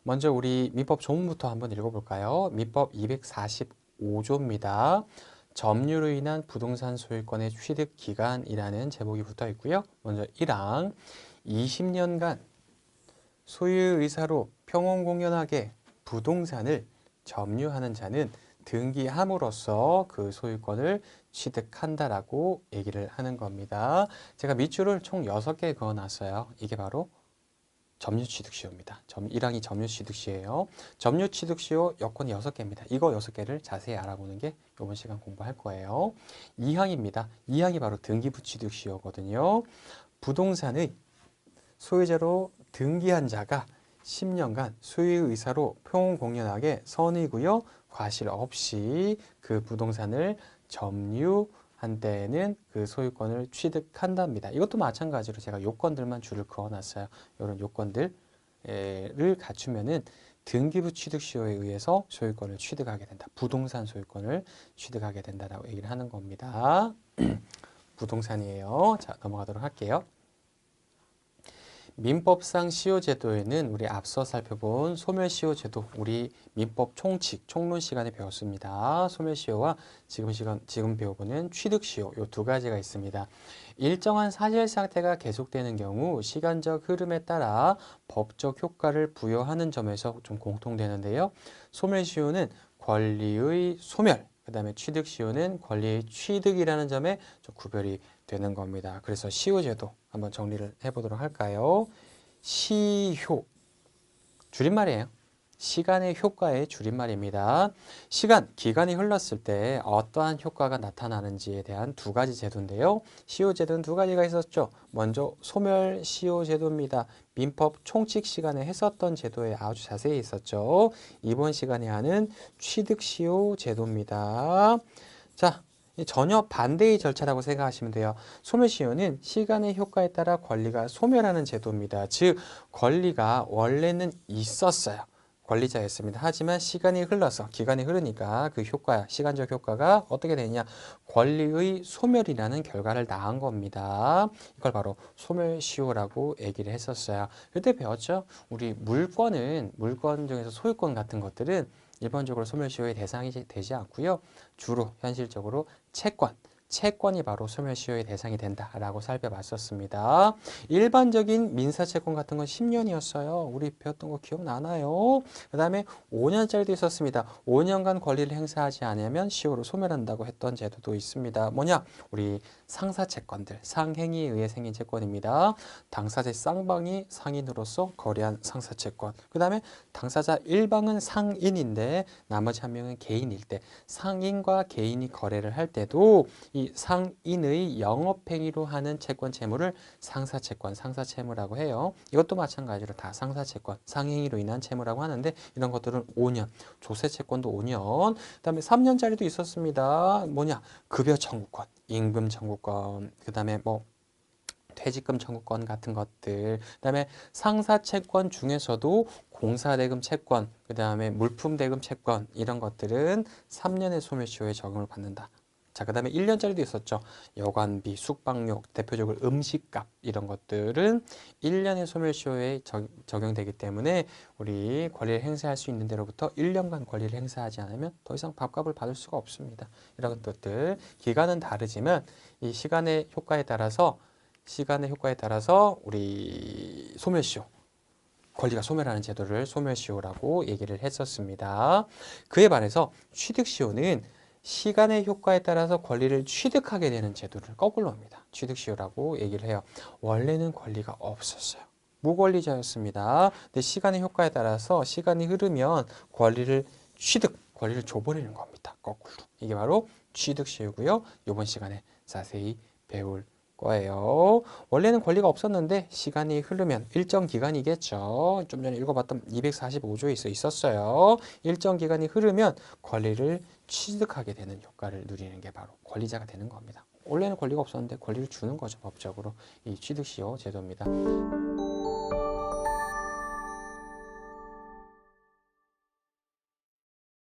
먼저 우리 민법 조문부터 한번 읽어볼까요? 민법 245조입니다. 점유로 인한 부동산 소유권의 취득 기간이라는 제목이 붙어 있고요. 먼저 1항 20년간 소유 의사로 평온공연하게 부동산을 점유하는 자는 등기함으로써 그 소유권을 취득한다라고 얘기를 하는 겁니다. 제가 밑줄을 총 6개 그어놨어요. 이게 바로 점유취득시효입니다. 1항이 점유취득시효예요. 점유취득시효 여건이 6개입니다. 이거 6개를 자세히 알아보는 게 이번 시간 공부할 거예요. 2항입니다. 2항이 바로 등기부취득시효거든요. 부동산의 소유자로 등기한 자가 10년간 소유 의사로 평온공연하게 선의고요. 과실 없이 그 부동산을 점유한 때에는 그 소유권을 취득한답니다. 이것도 마찬가지로 제가 요건들만 줄을 그어놨어요. 이런 요건들을 갖추면은 등기부 취득시효에 의해서 소유권을 취득하게 된다. 부동산 소유권을 취득하게 된다라고 얘기를 하는 겁니다. 부동산이에요. 자, 넘어가도록 할게요. 민법상 시효제도에는 우리 앞서 살펴본 소멸시효제도, 우리 민법 총칙, 총론 시간에 배웠습니다. 소멸시효와 지금 배워보는 취득시효, 이 두 가지가 있습니다. 일정한 사실 상태가 계속되는 경우 시간적 흐름에 따라 법적 효과를 부여하는 점에서 좀 공통되는데요. 소멸시효는 권리의 소멸, 그 다음에 취득시효는 권리의 취득이라는 점에 좀 구별이 되는 겁니다. 그래서 시효제도 한번 정리를 해보도록 할까요? 시효, 줄임말이에요. 시간의 효과의 줄임말입니다. 시간, 기간이 흘렀을 때 어떠한 효과가 나타나는지에 대한 두 가지 제도인데요. 시효제도는 두 가지가 있었죠. 먼저 소멸시효제도입니다. 민법 총칙 시간에 했었던 제도에 아주 자세히 있었죠. 이번 시간에 하는 취득시효제도입니다. 자, 전혀 반대의 절차라고 생각하시면 돼요. 소멸시효는 시간의 효과에 따라 권리가 소멸하는 제도입니다. 즉, 권리가 원래는 있었어요. 권리자였습니다. 하지만 시간이 흘러서, 기간이 흐르니까 그 효과, 시간적 효과가 어떻게 되냐? 권리의 소멸이라는 결과를 낳은 겁니다. 이걸 바로 소멸시효라고 얘기를 했었어요. 그때 배웠죠? 우리 물건 중에서 소유권 같은 것들은 일반적으로 소멸시효의 대상이 되지 않고요. 주로 현실적으로 채권이 바로 소멸시효의 대상이 된다라고 살펴봤었습니다. 일반적인 민사채권 같은 건 10년이었어요. 우리 배웠던 거 기억나나요? 그 다음에 5년짜리도 있었습니다. 5년간 권리를 행사하지 않으면 시효로 소멸한다고 했던 제도도 있습니다. 뭐냐? 우리 상사채권들, 상행위에 의해 생긴 채권입니다. 당사자 쌍방이 상인으로서 거래한 상사채권. 그 다음에 당사자 1방은 상인인데 나머지 한 명은 개인일 때 상인과 개인이 거래를 할 때도 이 상인의 영업행위로 하는 채권 채무를 상사채권, 상사채무라고 해요. 이것도 마찬가지로 다 상사채권, 상행위로 인한 채무라고 하는데 이런 것들은 5년, 조세채권도 5년, 그다음에 3년짜리도 있었습니다. 뭐냐? 급여 청구권, 임금 청구권, 그다음에 뭐 퇴직금 청구권 같은 것들, 그다음에 상사채권 중에서도 공사대금 채권, 그다음에 물품대금 채권 이런 것들은 3년의 소멸시효에 적용을 받는다. 자, 그 다음에 1년짜리도 있었죠. 여관비, 숙박료, 대표적으로 음식값 이런 것들은 1년의 소멸시효에 적용되기 때문에 우리 권리를 행사할 수 있는 데로부터 1년간 권리를 행사하지 않으면 더 이상 밥값을 받을 수가 없습니다. 이런 것들, 기간은 다르지만 이 시간의 효과에 따라서 우리 소멸시효, 권리가 소멸하는 제도를 소멸시효라고 얘기를 했었습니다. 그에 반해서 취득시효는 시간의 효과에 따라서 권리를 취득하게 되는 제도를 거꾸로 합니다. 취득시효라고 얘기를 해요. 원래는 권리가 없었어요. 무권리자였습니다. 근데 시간의 효과에 따라서 시간이 흐르면 권리를 줘버리는 겁니다. 거꾸로. 이게 바로 취득시효고요. 이번 시간에 자세히 배울 거예요. 원래는 권리가 없었는데 시간이 흐르면 일정 기간이겠죠. 좀 전에 읽어봤던 245조에 있었어요. 일정 기간이 흐르면 권리를 취득하게 되는 효과를 누리는 게 바로 권리자가 되는 겁니다. 원래는 권리가 없었는데 권리를 주는 거죠. 법적으로. 이 취득시효 제도입니다.